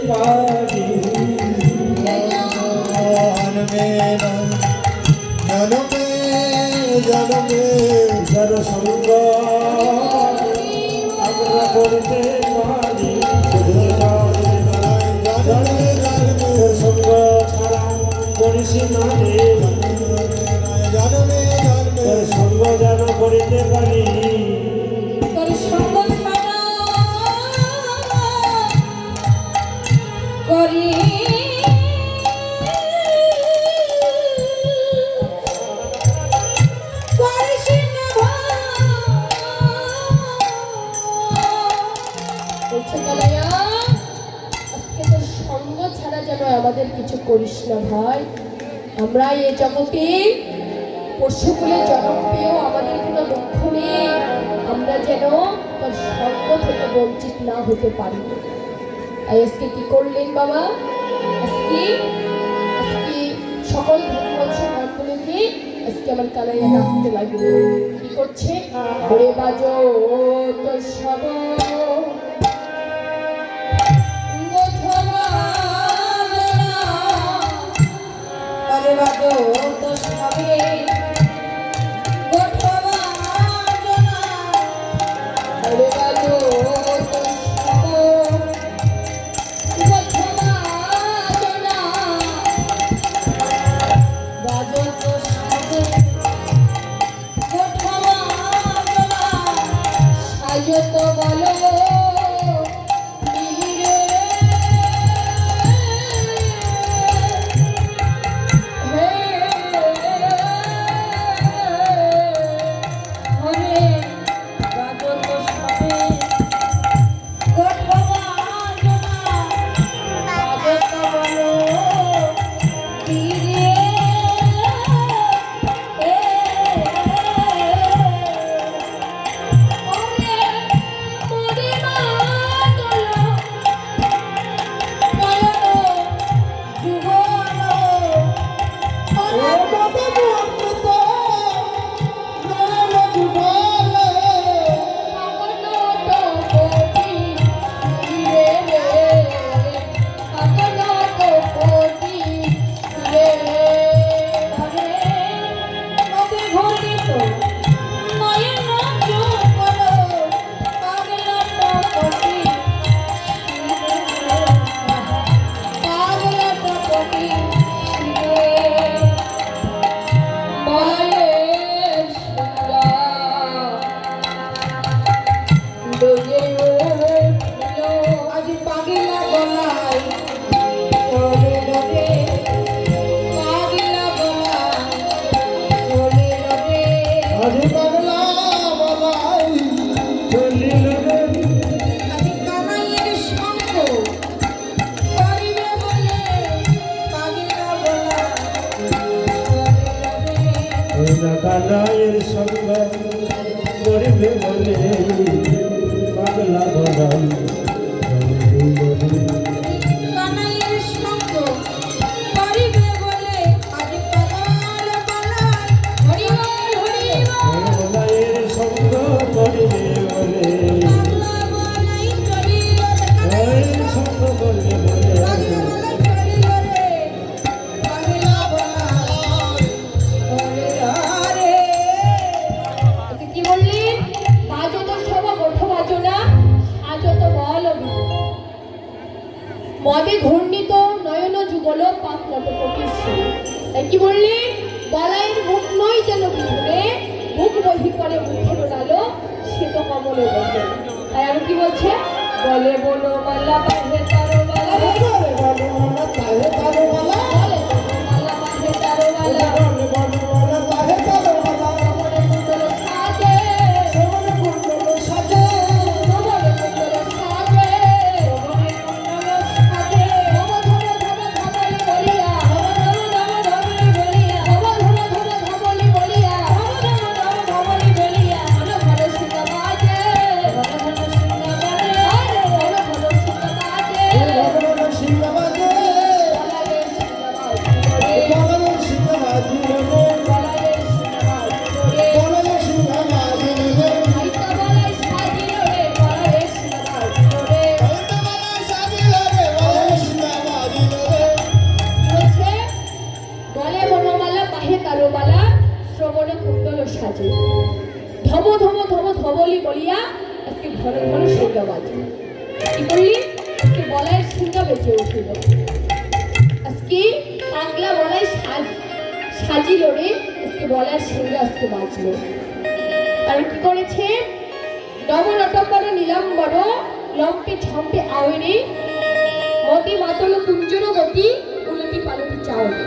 পারি জনমে জনমে যার সঙ্গ আমরা করতে পারি সঙ্গ ছাড়া করিস না রে জনমে জনমে সঙ্গ যেন করিতে পারি তোর সঙ্গ ছাড়া করি আমাদের কিছু করিস না ভাই। আমরা এই জগতে পশুকুলে জন্ম পেয়েও আমাদের কোনো দুঃখ নেই। আমরা যেন তার সঙ্গ থেকে বঞ্চিত না হতে পারি। আজকে কি করলেন বাবা? আজকে সকল ভগবৎস মণ্ডলীকে আজকে আমার কানাইয়া ডাকতে লাগলো। কি করছে? ওরে বাজো তোর সব বাজো তো সবে গোঠবা জনা আরে বাজো তো সব গোঠবা জনা বাজো তো সবে গোঠবা জনা সাজো তো বলো কানাইয়ের সঙ্গ করিবে বলে পাগলা বলাই কানাইয়ের সঙ্গ করিবে বলে আজ পাগল বলাই হরি বল হরি বল কানাইয়ের সঙ্গ করিবে বলে পাগলা বলাই চলিল রে কানাইয়ের সঙ্গ করিবে বলে পাগলা বলাই চলিল রে পাগলা বলাই ওরে রে কি বললি? বাজো তো সব গোঠ বাজো না আজো তো বল মদে ঘূর্ণিত নয়ন যুগল পাক নটকটির সুর। তাই কি বললি? বলাইয়ের মুখ নই যেন বিধুরে মুখ বহি করে মুখের ডালো সে তো কমলে বসে। তাই আর কি বলছে? বলে বলো মাল্লা বাঁধে তারো বালা বলে বলো মাল্লা বাঁধে তারো বালা বলে বলো মাল্লা বাঁধে তারো বালা বলে বলো মাল্লা বাঁধে তারো বালা বলে কুণ্ডল সাজে বলে কুণ্ডল সাজে বলে কুণ্ডল সাজে বলে কুণ্ডল সাজে ধম ধম ধম ধমলি বলিয়া ধম ধম ধম ধমলি বলিয়া ধম ধম ধম ধমলি বলিয়া ঘন ঘন সুতা বাজে ঘন ঘন সুতা বাজে ঘন ঘন সুতা বাজে বাজে। ধব ধব ধব ধবলি বলিয়া আজকে ঘন ঘন সিংহা বাজে। কি করলি? আজকে বলায় সিংহা বেঁচে উঠিল। আজকে পাগলা বলায় সাজিল রে, আজকে বলার সিংহা আজকে বাজলো। আর কি করেছে? নবনটম্বর নীলাম্বর লম্পে ঝম্পে আওয়ারে মতি মাতল কুঞ্জর গতি উলটি পালটি চাওয়ারে।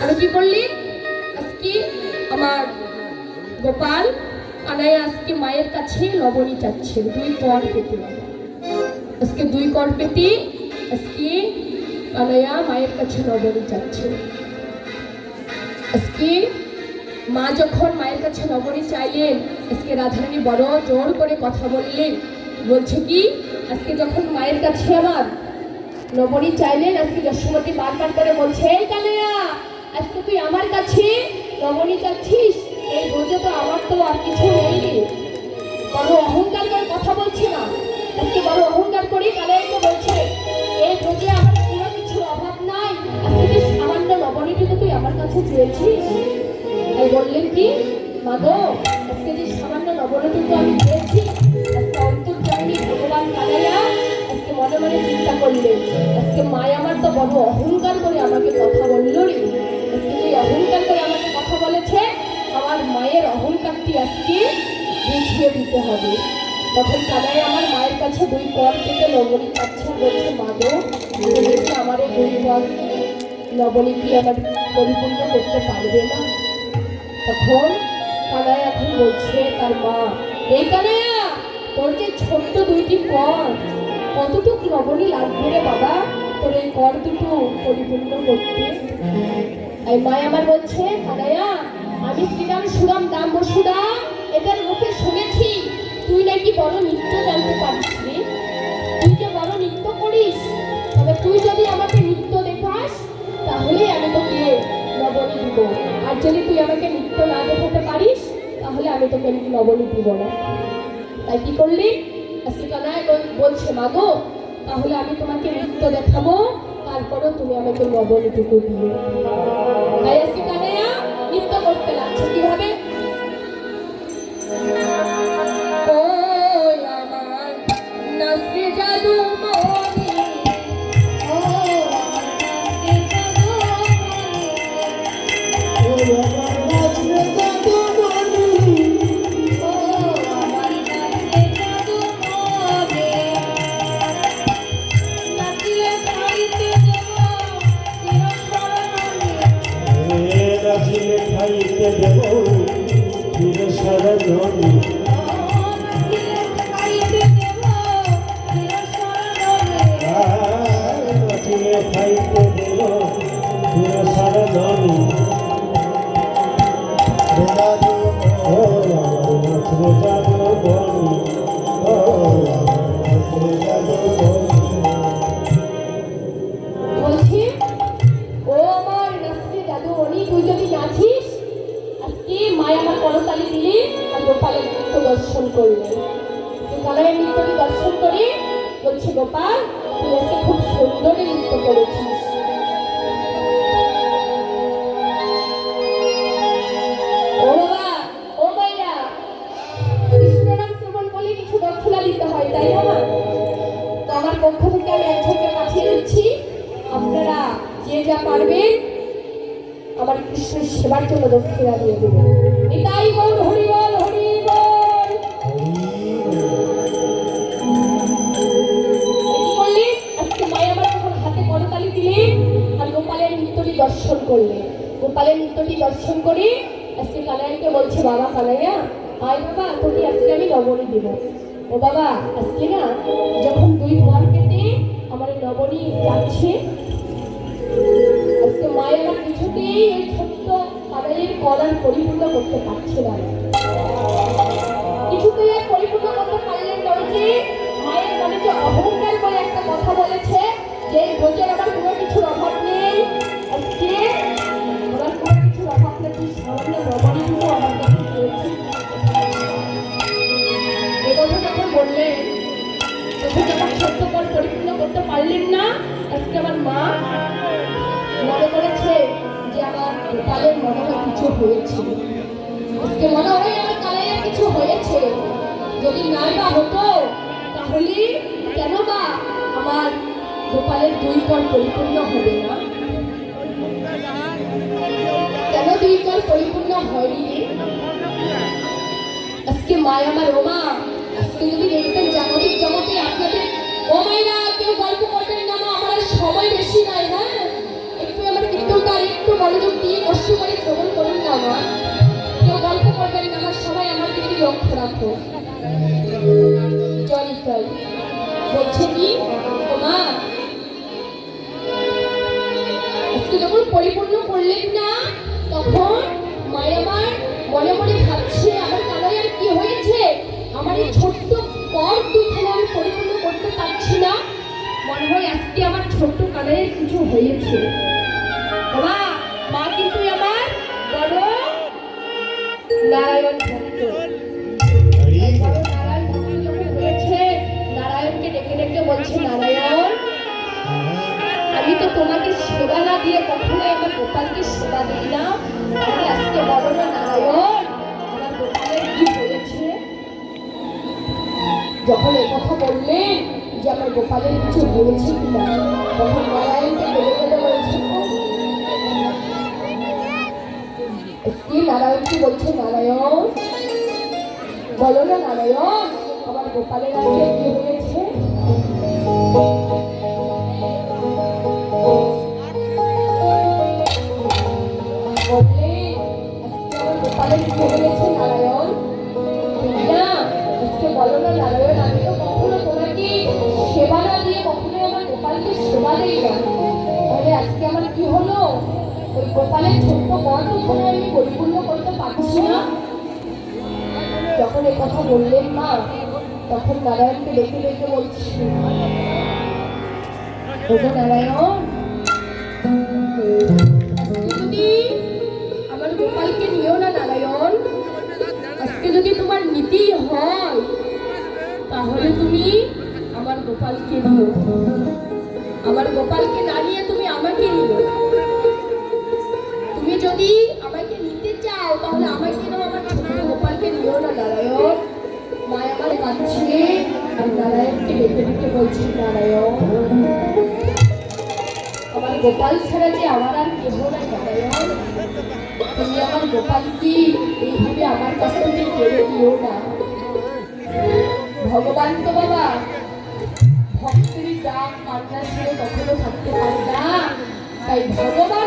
আর কি করলি? আজকে আমার গোপাল কানাই আজকে মায়ের কাছে লবণী চাচ্ছে, 2 কর পেতে। আজকে 2 কর পেতে আজকে কানাইয়া মায়ের কাছে লবণী চাচ্ছে। আজকে মা যখন মায়ের কাছে লবণী চাইলেন, আজকে রাধারানী বড় জোর করে কথা বললেন। বলছে কি? আজকে যখন মায়ের কাছে আমার লবণী চাইলেন, আজকে যশোমতী বারবার করে বলছে, এই কানাইয়া, আজকে তুই আমার কাছে লবণী চাচ্ছিস? এই বোঝো তো আমার তো আর কিছু নেই রে। বড় অহংকার করে কথা বলছে না, আজকে বড় অহংকার করে কানাইয়াকে বলছে, এই বোঝে আমার কোনো কিছুর অভাব নাই, আজকে যে সামান্য লবণীটুকু তুই আমার কাছে চেয়েছিস। তাই বললেন কি, মা গো, আজকে যে সামান্য লবণটুকু আমি পেয়েছি, আজকে অন্তর্যামী ভগবান কানাইয়া আজকে মনে মনে চিন্তা করলেন, আজকে মায় আমার তো বড় অহংকার করে আমাকে কথা বললো রে। আজকে যে অহংকার করে আমাকে কথা বলেছে, আমার মায়ের অহংকারটি আজকে বুঝিয়ে দিতে হবে। তখন কানাই আমার মায়ের কাছে 2 কর থেকে লবণী চাচ্ছে। বলছে, মা গো, দেখি আমার এই 2 কর লবণী কি আমার পরিপূর্ণ করতে পারবে না? তখন কানাই এখন বলছে তার মা, এই কানাইয়া, তোর যে ছোট্ট 2টি কর, কতটুকু লবণী লাগবে রে বাবা তোর এই কর দুটো পরিপূর্ণ করতে? এই মা আমার বলছে, কানাইয়া, আমি শ্রীরাম সুরাম দাম বসুরাম এদের মুখে শুনেছি তুই নাকি বড় নৃত্য জানতে পারিস রে, তুই যে বড় নৃত্য করিস, তবে তুই যদি আমাকে নৃত্য দেখাস তাহলে আমি তোকে লবণী দিব, আর যদি তুই আমাকে নৃত্য না দেখাতে পারিস তাহলে আমি তোকে লবণী দিব না। তাই কি করলি? আজকে কানাই বলছে, মা গো, তাহলে আমি তোমাকে নৃত্য দেখাবো, তারপরেও তুমি আমাকে লবণীটুকু দিও। তাই আজকে কানাইয়া নৃত্য করতে লাগছে। কিভাবে? ওই আমার নাচে জাদু মনি, ও আমার নাচে জাদু মনি, ও আমার নাচে জাদু মনি, ও আমার নাচে জাদু মনি, নাচিলে খাইতে দেব চিরস্মরণী, নাচিলে খাইতে দেব চিরস্মরণী, নাচিলে খাইতে দেব চিরস্মরণী। ও আমার নাচে জাদু মনি, ও আমার নাচে জাদু মনি। বলছি, ও আমার নাচে জাদু মনি, তুই যদি নাচিস, আজকে মায় আমার করতালি দিলে আর গোপালের নৃত্য দর্শন করলে। গোপালের নৃত্যটি দর্শন করে বলছে, গোপাল, তুই আজকে খুব সুন্দর নৃত্য করেছিস। ও বাবা, ও মাইরা, কৃষ্ণনাম শ্রবণ করলে কিছু দক্ষিণা দিতে হয়, তাই না? তো আমার পক্ষ থেকে আমি একজনকে পাঠিয়ে দিচ্ছি, আপনারা যে যা পারবেন আমার কৃষ্ণের সেবার জন্য দক্ষিণা দিয়ে দেবেন। নিতাই গৌর হরি বল, হরি বল। কি করলেন? আজকে মায়া আমার যখন হাতে করতালি দিলেন আর গোপালের নৃত্যটি দর্শন করলেন। গোপালের নৃত্যটি দর্শন করে আজকে কানাইয়াকে বলছে, বাবা কানাইয়া, আয় বাবা, তোকে আজকে আমি লবণী দেবো। ও বাবা, আজকে না যখন 2 কর পেতে আমার লবণী যাচ্ছে, আজকে মায়ের আমার কিছুতেই ওই ছোট্ট কানাইয়ের করার পরিপূর্ণ করতে পারছে না, কিছুতেই আর পরিপূর্ণ করতে পারলেন না। ওই যে মায়ের মনে যে অহংকার করে একটা কথা বলেছে, যে রোজের আমার কোনো কিছুর অভাব নেই, আজকে আমার কোনো কিছুর অভাব নেই, তুই সামান্য লবণীটুকু আমার কাছে চেয়েছি। এ কথা যখন বললেন, তখন যখন ছোট্ট কর পরিপূর্ণ করতে পারলেন না, আজকে আমার মা মনে করেছে যে আমার গোপালের মনে হয় কিছু হয়েছিল। আজকে মনে হয় আমার কানাইয়ের কিছু হয়েছে। যদি নাই বা হতো তাহলে কেন বা আমার গোপালের দুই কর পরিপূর্ণ হবে না? কেন দুই কর পরিপূর্ণ হয়নি? আজকে মায় আমার ও মা, আজকে যদি দেখতেন জাগতিক জগতে আপনাদের ও মায়েরা কেউ গল্প করবেন না মা, আমার আর সময় বেশি নাই। হ্যাঁ, একটু আমার কীর্তনটা আর একটু মনোযোগ দিয়ে কষ্ট করে শ্রবণ করুন না মা। কেউ গল্প করবেন না, আমার সবাই আমার দিকে লক্ষ্য রাখো। চলিতাই বলছে কি ও মা, আজকে যখন পরিপূর্ণ করলেন না তখন মায়ের আমার মনে মনে ভাবছে আমার কানাইয়ের কি হয়েছে, আমার এই ছোট্ট কর দুখানে আমি পরিপূর্ণ করতে পারছি না। মনে হয় আজকে আমার ছোট্ট কানাইয়ের কিছু হয়েছে। বাবা মা কিন্তু আমার বড় নারায়ণ ভক্ত। বড় নারায়ণ ভক্ত যখন হয়েছে, নারায়ণকে ডেকে ডেকে বলছে, নারায়ণ আমি তো তোমাকে সেবা না দিয়ে কখনোই আমার গোপালকে সেবা দিই না, তাহলে আজকে বলো না নারায়ণ আমার গোপালের কি হয়েছে? যখন এই কথা বললেন যে আমার গোপালের কিছু হয়েছে কিনা, তখন নারায়ণকে বলে গেলে বলছে, নারায়ণকে বলছে, নারায়ণ বলো না নারায়ণ আমার গোপালের আজকে কি হয়েছে? গোপালের কি হয়েছে নারায়ণ? না আজকে বলো না নারায়ণ, আমি তো কখনো তোমাকে সেবা না দিয়ে কখনো আমার গোপালকে সেবা দেই না, তাহলে আজকে আমার কি হলো? ওই গোপালের ছোট্ট বরটুকুনো আমি পরিপূর্ণ করতে পারছি না। যখন এই কথা বললেন মা, তখন নারায়ণকে দেখে দেখে বলছি, ওগো নারায়ণ যদি আমার গোপালকে নিও না নারায়ণ, আজকে যদি তোমার নীতি হয় তাহলে তুমি আমার গোপালকে নিও, আমার গোপালকে না নিয়ে তুমি আমাকে নিও। তুমি যদি আমাকে নিতে চাও তাহলে আমাকে নাও, আমার ছোট গোপালকে নিও না নারায়ণ। মায় আমার কাছে আর নারায়ণকে ডেকে ডেকে বলছি, নারায়ণ আমার গোপাল ছাড়া যে আমার আর কেহ না নারায়ণ, তুমি আমার গোপালকে এইভাবে আমার কাছ থেকে কেড়ে দিও না। ভগবান তো বাবা ভক্তের ডাক কান্না শুনে কখনো থাকতে পারে না, তাই ভগবান